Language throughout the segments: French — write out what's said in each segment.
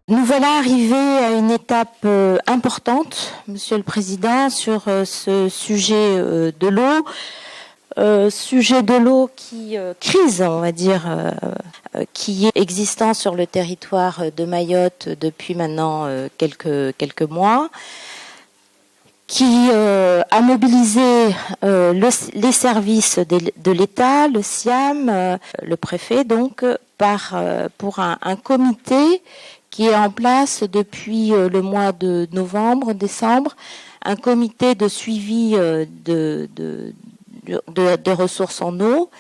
Nous voilà arrivés à une étape importante, Monsieur le Président, sur ce sujet de l'eau. Sujet de l'eau qui crise, on va dire, qui est existant sur le territoire de Mayotte depuis maintenant quelques mois, qui a mobilisé les services de l'État, le SIAM, le préfet, donc, pour un comité qui est en place depuis le mois de décembre, un comité de suivi de ressources en eau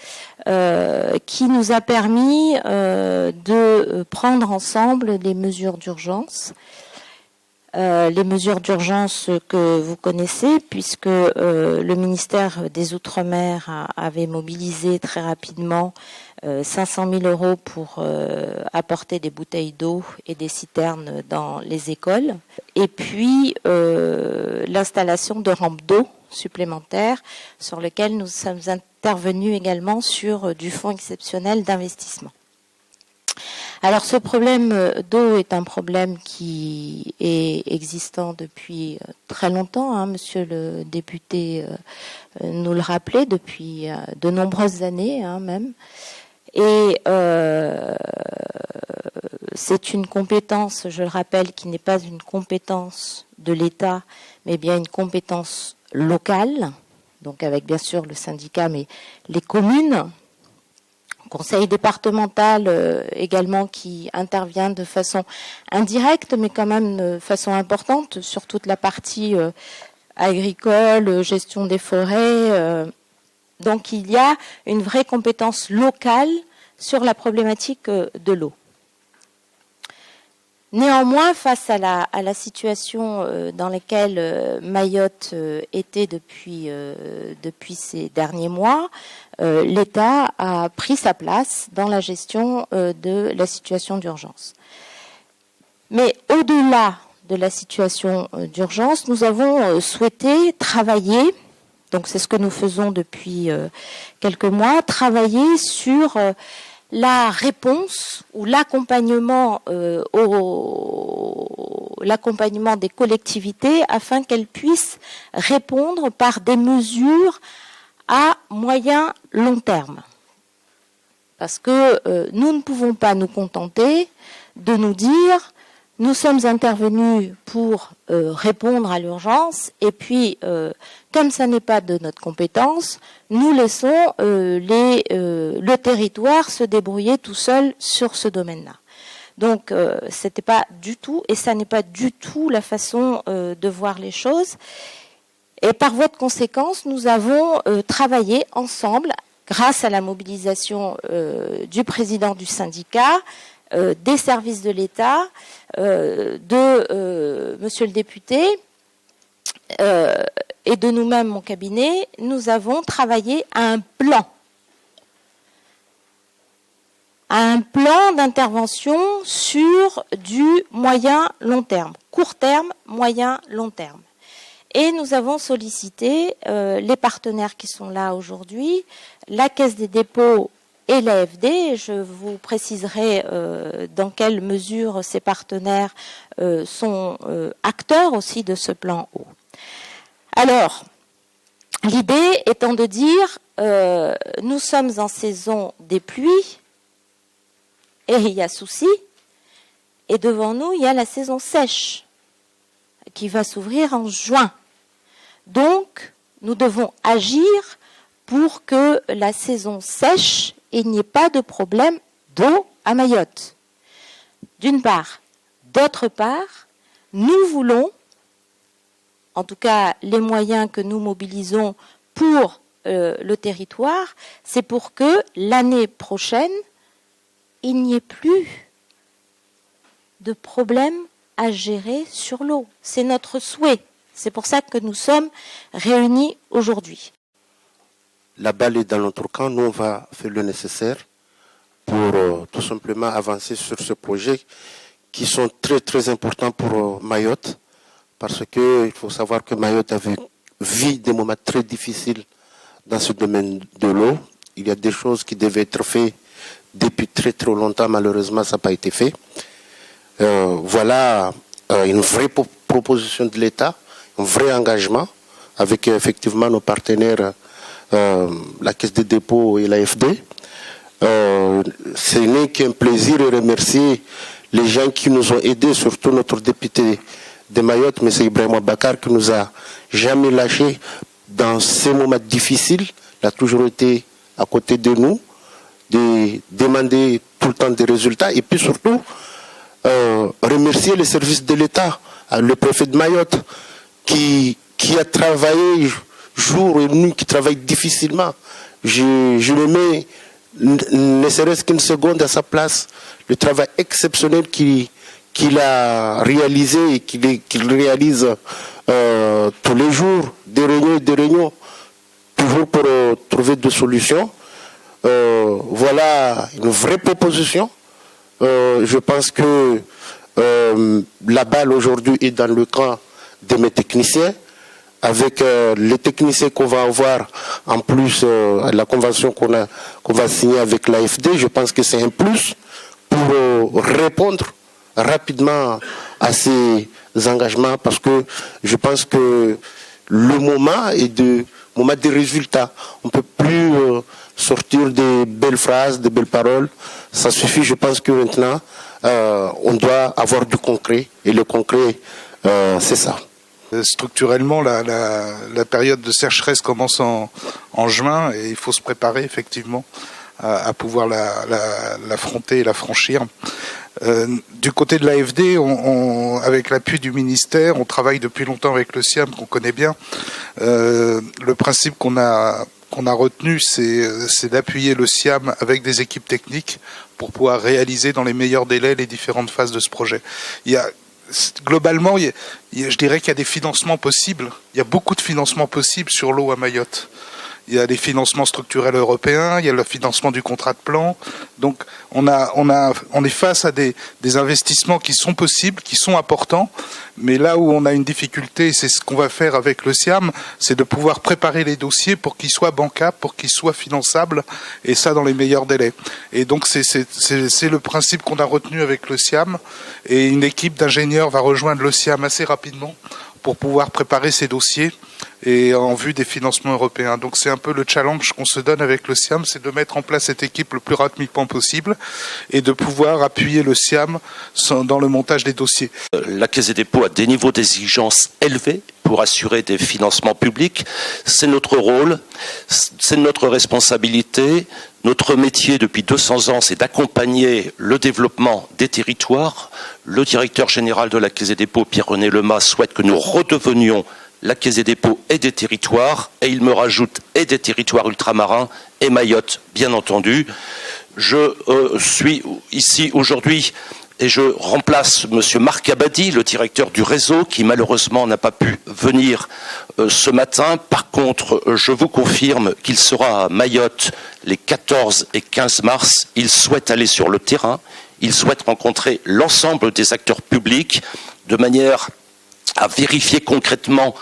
qui nous a permis de prendre ensemble les mesures d'urgence. Les mesures d'urgence que vous connaissez, puisque le ministère des Outre-mer avait mobilisé très rapidement 500 000 € pour apporter des bouteilles d'eau et des citernes dans les écoles, et puis l'installation de rampes d'eau supplémentaires sur lesquelles nous sommes intervenus également sur du fonds exceptionnel d'investissement. Alors ce problème d'eau est un problème qui est existant depuis très longtemps, hein, monsieur le député nous le rappelait, depuis de nombreuses années même. Et c'est une compétence, je le rappelle, qui n'est pas une compétence de l'État, mais bien une compétence locale, donc avec bien sûr le syndicat, mais les communes, conseil départemental également qui intervient de façon indirecte, mais quand même de façon importante sur toute la partie agricole, gestion des forêts. Donc il y a une vraie compétence locale sur la problématique de l'eau. Néanmoins, face à la situation dans laquelle Mayotte était depuis ces derniers mois, l'État a pris sa place dans la gestion de la situation d'urgence. Mais au-delà de la situation d'urgence, nous avons souhaité travailler, donc c'est ce que nous faisons depuis quelques mois, travailler sur la réponse ou l'accompagnement l'accompagnement des collectivités afin qu'elles puissent répondre par des mesures à moyen long terme. Parce que nous ne pouvons pas nous contenter de nous dire nous sommes intervenus pour répondre à l'urgence et puis comme ça n'est pas de notre compétence, nous laissons le territoire se débrouiller tout seul sur ce domaine-là. Donc c'était pas du tout et ça n'est pas du tout la façon de voir les choses. Et par voie de conséquence, nous avons travaillé ensemble grâce à la mobilisation du président du syndicat, des services de l'État, de monsieur le député et de nous-mêmes, mon cabinet, nous avons travaillé à un plan d'intervention sur du moyen-long terme, court terme, moyen-long terme. Et nous avons sollicité les partenaires qui sont là aujourd'hui, la Caisse des dépôts et l'AFD. Je vous préciserai dans quelle mesure ces partenaires sont acteurs aussi de ce plan eau. Alors, l'idée étant de dire, nous sommes en saison des pluies, et il y a souci, et devant nous, il y a la saison sèche, qui va s'ouvrir en juin. Donc, nous devons agir pour que la saison sèche, il n'y ait pas de problème d'eau à Mayotte. D'une part. D'autre part, nous voulons, en tout cas les moyens que nous mobilisons pour le territoire, c'est pour que l'année prochaine, il n'y ait plus de problème à gérer sur l'eau. C'est notre souhait. C'est pour ça que nous sommes réunis aujourd'hui. La balle est dans notre camp. Nous, on va faire le nécessaire pour tout simplement avancer sur ce projet qui sont très très importants pour Mayotte. Parce qu'il faut savoir que Mayotte avait vu des moments très difficiles dans ce domaine de l'eau. Il y a des choses qui devaient être faites depuis très très longtemps. Malheureusement, ça n'a pas été fait. Voilà une vraie proposition de l'État, un vrai engagement avec effectivement nos partenaires, la Caisse des dépôts et l'AFD. Ce n'est qu'un plaisir et remercier les gens qui nous ont aidés, surtout notre député de Mayotte, M. Ibrahim Bakar, qui nous a jamais lâchés dans ces moments difficiles. Il a toujours été à côté de nous, de demander tout le temps des résultats, et puis surtout remercier les services de l'État, le préfet de Mayotte, qui a travaillé jour et nuit, qui travaille difficilement. Je le mets, ne serait-ce qu'une seconde à sa place, le travail exceptionnel qu'il a réalisé et qu'il réalise tous les jours, des réunions, toujours pour trouver des solutions. Voilà une vraie proposition. Je pense que la balle aujourd'hui est dans le camp de mes techniciens. Avec les techniciens qu'on va avoir, en plus la convention qu'on va signer avec l'AFD, je pense que c'est un plus pour répondre rapidement à ces engagements, parce que je pense que le moment est moment des résultats. On ne peut plus sortir des belles phrases, des belles paroles. Ça suffit, je pense que maintenant, on doit avoir du concret. Et le concret, c'est ça. Structurellement, la période de sécheresse commence en juin et il faut se préparer effectivement à pouvoir l'affronter et la franchir. Du côté de l'AFD, avec l'appui du ministère, on travaille depuis longtemps avec le SIAM qu'on connaît bien. Le principe qu'on a retenu, c'est d'appuyer le SIAM avec des équipes techniques pour pouvoir réaliser dans les meilleurs délais les différentes phases de ce projet. Globalement, je dirais qu'il y a des financements possibles. Il y a beaucoup de financements possibles sur l'eau à Mayotte. Il y a des financements structurels européens, il y a le financement du contrat de plan. Donc, on est face à des investissements qui sont possibles, qui sont importants. Mais là où on a une difficulté, c'est ce qu'on va faire avec le SIAM, c'est de pouvoir préparer les dossiers pour qu'ils soient bancables, pour qu'ils soient finançables, et ça dans les meilleurs délais. Et donc, c'est le principe qu'on a retenu avec le SIAM. Et une équipe d'ingénieurs va rejoindre le SIAM assez rapidement pour pouvoir préparer ces dossiers et en vue des financements européens. Donc c'est un peu le challenge qu'on se donne avec le SIAM, c'est de mettre en place cette équipe le plus rapidement possible et de pouvoir appuyer le SIAM dans le montage des dossiers. La Caisse des dépôts a des niveaux d'exigence élevés pour assurer des financements publics. C'est notre rôle, c'est notre responsabilité. Notre métier depuis 200 ans, c'est d'accompagner le développement des territoires. Le directeur général de la Caisse des dépôts, Pierre-René Lemas, souhaite que nous redevenions la Caisse des dépôts et des territoires, et il me rajoute et des territoires ultramarins et Mayotte, bien entendu. Je suis ici aujourd'hui et je remplace Monsieur Marc Abadi, le directeur du réseau, qui malheureusement n'a pas pu venir ce matin. Par contre, je vous confirme qu'il sera à Mayotte les 14 et 15 mars. Il souhaite aller sur le terrain, il souhaite rencontrer l'ensemble des acteurs publics de manière à vérifier concrètement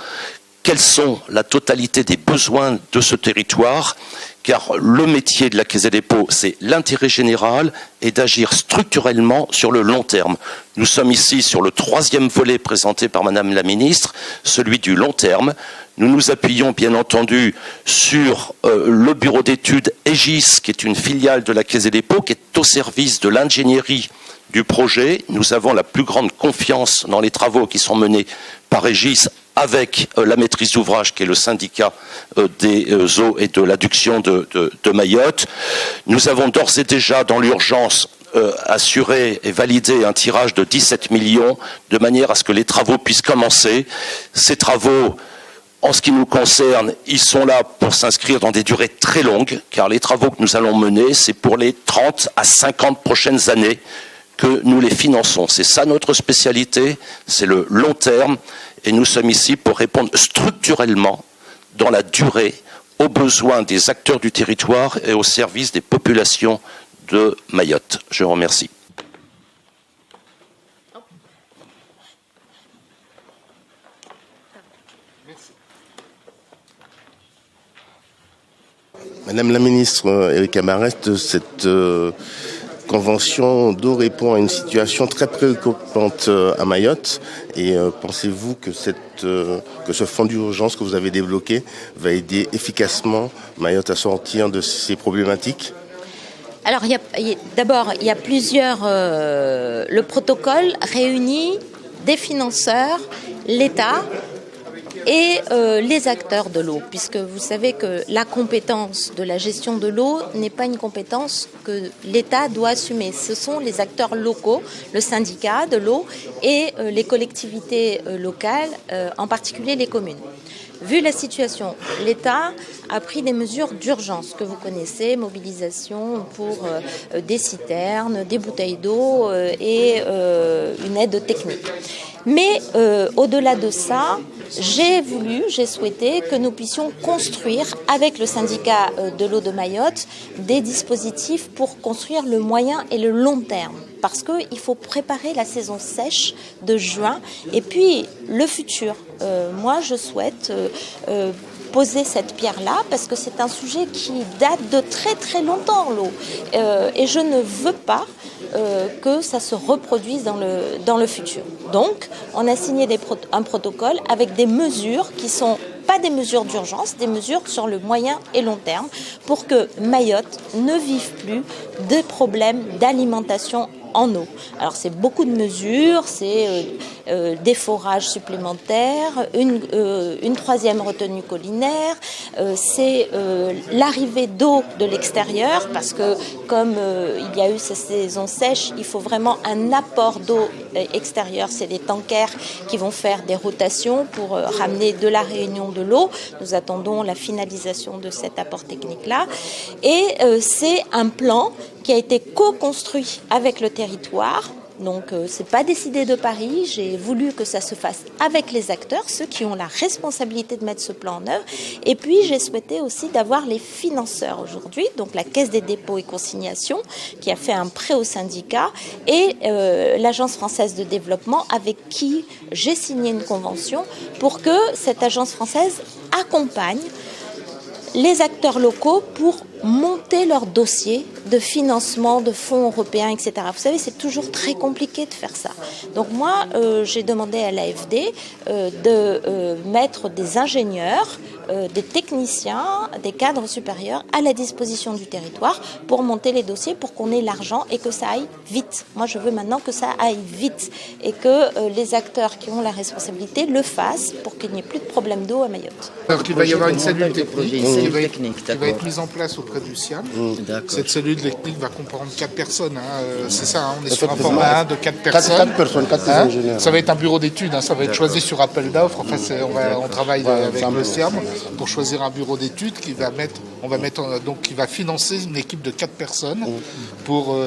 quelles sont la totalité des besoins de ce territoire, car le métier de la Caisse des dépôts, c'est l'intérêt général et d'agir structurellement sur le long terme. Nous sommes ici sur le 3e volet présenté par Madame la Ministre, celui du long terme. Nous nous appuyons bien entendu sur le bureau d'études EGIS, qui est une filiale de la Caisse des dépôts, qui est au service de l'ingénierie du projet. Nous avons la plus grande confiance dans les travaux qui sont menés par EGIS avec la maîtrise d'ouvrage qui est le syndicat des eaux et de l'adduction de Mayotte. Nous avons d'ores et déjà dans l'urgence assuré et validé un tirage de 17 millions de manière à ce que les travaux puissent commencer. Ces travaux, en ce qui nous concerne, ils sont là pour s'inscrire dans des durées très longues, car les travaux que nous allons mener, c'est pour les 30 à 50 prochaines années que nous les finançons. C'est ça notre spécialité, c'est le long terme, et nous sommes ici pour répondre structurellement, dans la durée, aux besoins des acteurs du territoire et au service des populations de Mayotte. Je vous remercie. Madame la ministre Erika Barrès, de cette convention d'eau répond à une situation très préoccupante à Mayotte. Et pensez-vous que ce fonds d'urgence que vous avez débloqué va aider efficacement Mayotte à sortir de ces problématiques ? Alors, d'abord, il y a plusieurs... le protocole réunit des financeurs, l'État et les acteurs de l'eau, puisque vous savez que la compétence de la gestion de l'eau n'est pas une compétence que l'État doit assumer. Ce sont les acteurs locaux, le syndicat de l'eau et les collectivités locales, en particulier les communes. Vu la situation, l'État a pris des mesures d'urgence que vous connaissez, mobilisation pour des citernes, des bouteilles d'eau et une aide technique. Mais au-delà de ça, j'ai souhaité que nous puissions construire avec le syndicat de l'eau de Mayotte des dispositifs pour construire le moyen et le long terme. Parce qu'il faut préparer la saison sèche de juin et puis le futur. Moi, je souhaite poser cette pierre-là parce que c'est un sujet qui date de très très longtemps, l'eau. Et je ne veux pas que ça se reproduise dans le futur. Donc, on a signé un protocole avec des mesures qui sont pas des mesures d'urgence, des mesures sur le moyen et long terme pour que Mayotte ne vive plus de problèmes d'alimentation en eau. Alors c'est beaucoup de mesures, c'est des forages supplémentaires, une troisième retenue collinaire, c'est l'arrivée d'eau de l'extérieur parce que comme il y a eu ces saisons sèches, il faut vraiment un apport d'eau extérieure. C'est des tankers qui vont faire des rotations pour ramener de la Réunion de l'eau. Nous attendons la finalisation de cet apport technique-là. Et c'est un plan qui a été co-construit avec le territoire. Donc, c'est pas décidé de Paris. J'ai voulu que ça se fasse avec les acteurs, ceux qui ont la responsabilité de mettre ce plan en œuvre. Et puis, j'ai souhaité aussi d'avoir les financeurs aujourd'hui, donc la Caisse des dépôts et consignations, qui a fait un prêt au syndicat, et l'Agence française de développement, avec qui j'ai signé une convention pour que cette agence française accompagne les acteurs locaux pour monter leur dossier de financement de fonds européens, etc. Vous savez, c'est toujours très compliqué de faire ça. Donc moi, j'ai demandé à l'AFD de mettre des ingénieurs, des techniciens, des cadres supérieurs à la disposition du territoire pour monter les dossiers, pour qu'on ait l'argent et que ça aille vite. Moi, je veux maintenant que ça aille vite et que les acteurs qui ont la responsabilité le fassent pour qu'il n'y ait plus de problème d'eau à Mayotte. Alors qu'il va y avoir une cellule technique qui va être mise en place auprès du SIAM. Cette cellule technique va comprendre 4 personnes. C'est ça, on est sur un format 1 de 4 personnes. 4 ingénieurs. Ça va être un bureau d'études, ça va être choisi sur appel d'offres. Enfin, on travaille avec le SIAM pour choisir un bureau d'études qui va financer une équipe de 4 personnes pour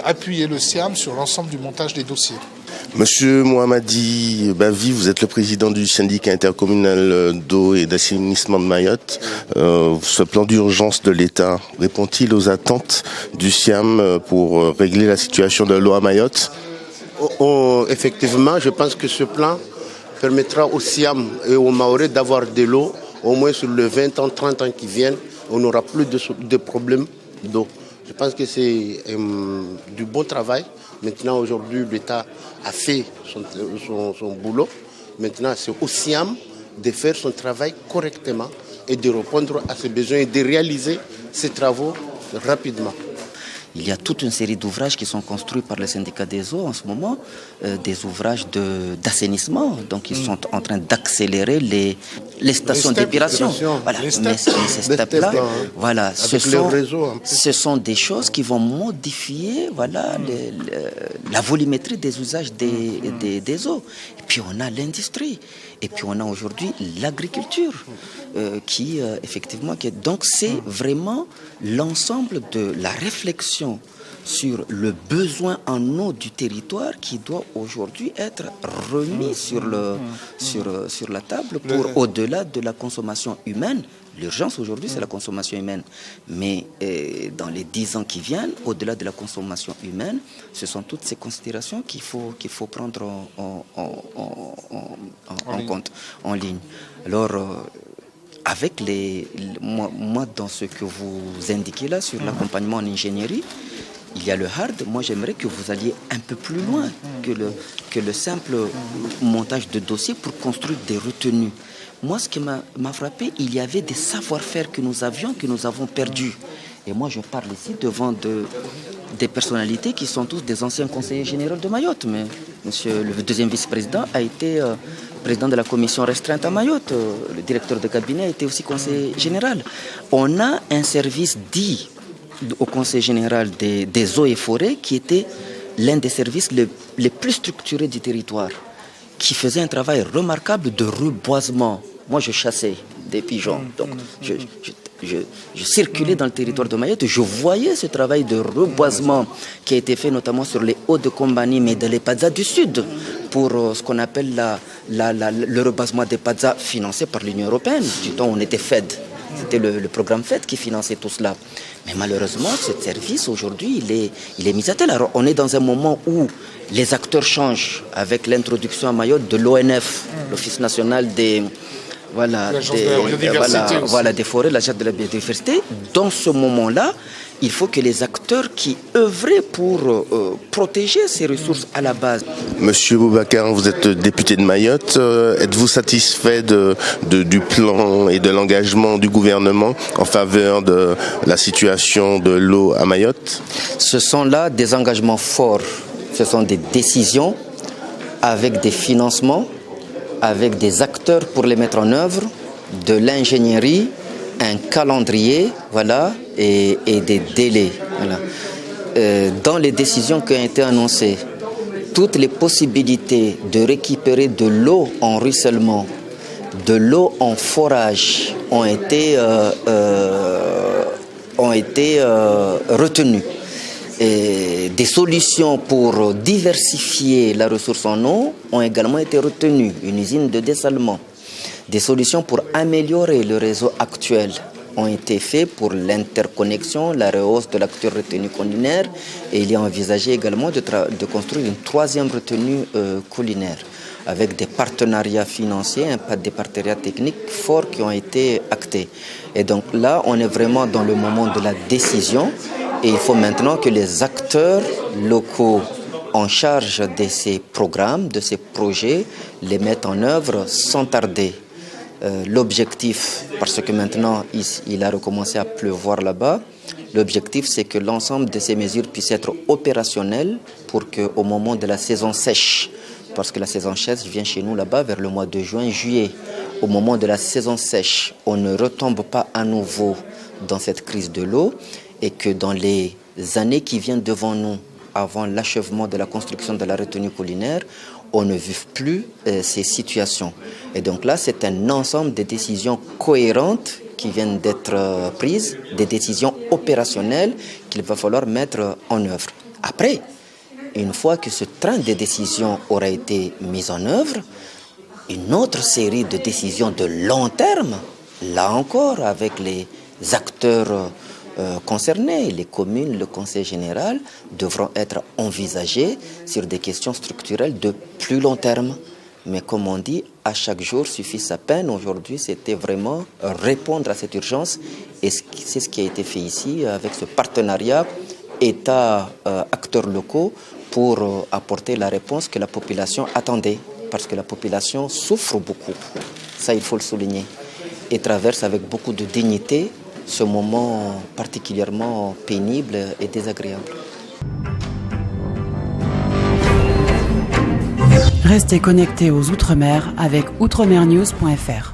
appuyer le SIAM sur l'ensemble du montage des dossiers. Monsieur Mohamadi Bavi, vous êtes le président du syndicat intercommunal d'eau et d'assainissement de Mayotte. Ce plan d'urgence de l'État répond-il aux attentes du SIAM pour régler la situation de l'eau à Mayotte ? Effectivement, je pense que ce plan permettra au SIAM et aux Mahorais d'avoir de l'eau au moins sur les 20 ans, 30 ans qui viennent. On n'aura plus de problèmes d'eau. Je pense que c'est du bon travail. Maintenant, aujourd'hui, l'État a fait son boulot. Maintenant, c'est au SIAM de faire son travail correctement et de répondre à ses besoins et de réaliser ses travaux rapidement. Il y a toute une série d'ouvrages qui sont construits par le syndicat des eaux en ce moment, des ouvrages d'assainissement. Donc, ils sont en train d'accélérer les stations d'épuration. Voilà. Mais ces steps-là, voilà, ce sont des choses qui vont modifier la volumétrie des usages des eaux. Et puis, on a l'industrie. Et puis, on a aujourd'hui l'agriculture qui, effectivement... Donc, c'est vraiment l'ensemble de la réflexion sur le besoin en eau du territoire qui doit aujourd'hui être remis sur la table pour au-delà de la consommation humaine. L'urgence aujourd'hui, c'est la consommation humaine. Mais dans les 10 ans qui viennent, au-delà de la consommation humaine, ce sont toutes ces considérations qu'il faut prendre en compte, en ligne. Alors, avec moi, dans ce que vous indiquez là sur l'accompagnement en ingénierie, il y a le hard. Moi, j'aimerais que vous alliez un peu plus loin que le simple montage de dossiers pour construire des retenues. Moi, ce qui m'a frappé, il y avait des savoir-faire que nous avons perdus. Et moi, je parle ici devant des personnalités qui sont tous des anciens conseillers généraux de Mayotte. Mais monsieur le deuxième vice-président a été président de la commission restreinte à Mayotte. Le directeur de cabinet a été aussi conseiller général. On a un service dit au conseil général des eaux et forêts qui était l'un des services les plus structurés du territoire, qui faisait un travail remarquable de reboisement. Moi, je chassais des pigeons. Donc, je circulais dans le territoire de Mayotte, je voyais ce travail de reboisement qui a été fait notamment sur les hauts de Kombani, mais de l'Epadza du Sud, pour ce qu'on appelle le reboisement des Padza financé par l'Union européenne. Du temps où on était FED. C'était le programme FED qui finançait tout cela. Mais malheureusement, ce service, aujourd'hui, il est mis à terre. Alors, on est dans un moment où les acteurs changent avec l'introduction à Mayotte de l'ONF, l'Office national des forêts, l'agence de la biodiversité. Dans ce moment-là, il faut que les acteurs qui œuvraient pour protéger ces ressources à la base. Monsieur Boubacar, vous êtes député de Mayotte. Êtes-vous satisfait du plan et de l'engagement du gouvernement en faveur de la situation de l'eau à Mayotte? Ce sont là des engagements forts. Ce sont des décisions avec des financements, avec des acteurs pour les mettre en œuvre, de l'ingénierie, un calendrier, et des délais. Dans les décisions qui ont été annoncées, toutes les possibilités de récupérer de l'eau en ruissellement, de l'eau en forage ont été retenues. Et des solutions pour diversifier la ressource en eau ont également été retenues. Une usine de dessalement. Des solutions pour améliorer le réseau actuel ont été faites pour l'interconnexion, la rehausse de l'acteur retenue collinaire, et il est envisagé également de construire une troisième retenue collinaire avec des partenariats financiers, des partenariats techniques forts qui ont été actés. Et donc là, on est vraiment dans le moment de la décision. Et il faut maintenant que les acteurs locaux en charge de ces programmes, de ces projets, les mettent en œuvre sans tarder. L'objectif, parce que maintenant il a recommencé à pleuvoir là-bas, l'objectif c'est que l'ensemble de ces mesures puissent être opérationnelles pour qu'au moment de la saison sèche, parce que la saison sèche vient chez nous là-bas vers le mois de juin, juillet, au moment de la saison sèche, on ne retombe pas à nouveau dans cette crise de l'eau, et que dans les années qui viennent devant nous, avant l'achèvement de la construction de la retenue collinaire, on ne vive plus ces situations. Et donc là, c'est un ensemble de décisions cohérentes qui viennent d'être prises, des décisions opérationnelles qu'il va falloir mettre en œuvre. Après, une fois que ce train de décisions aura été mis en œuvre, une autre série de décisions de long terme, là encore avec les acteurs concernés, les communes, le conseil général, devront être envisagées sur des questions structurelles de plus long terme. Mais comme on dit, à chaque jour suffit sa peine. Aujourd'hui, c'était vraiment répondre à cette urgence. Et c'est ce qui a été fait ici avec ce partenariat État, acteurs locaux pour apporter la réponse que la population attendait. Parce que la population souffre beaucoup. Ça, il faut le souligner. Et traverse avec beaucoup de dignité ce moment particulièrement pénible et désagréable. Restez connectés aux Outre-mer avec outremernews.fr.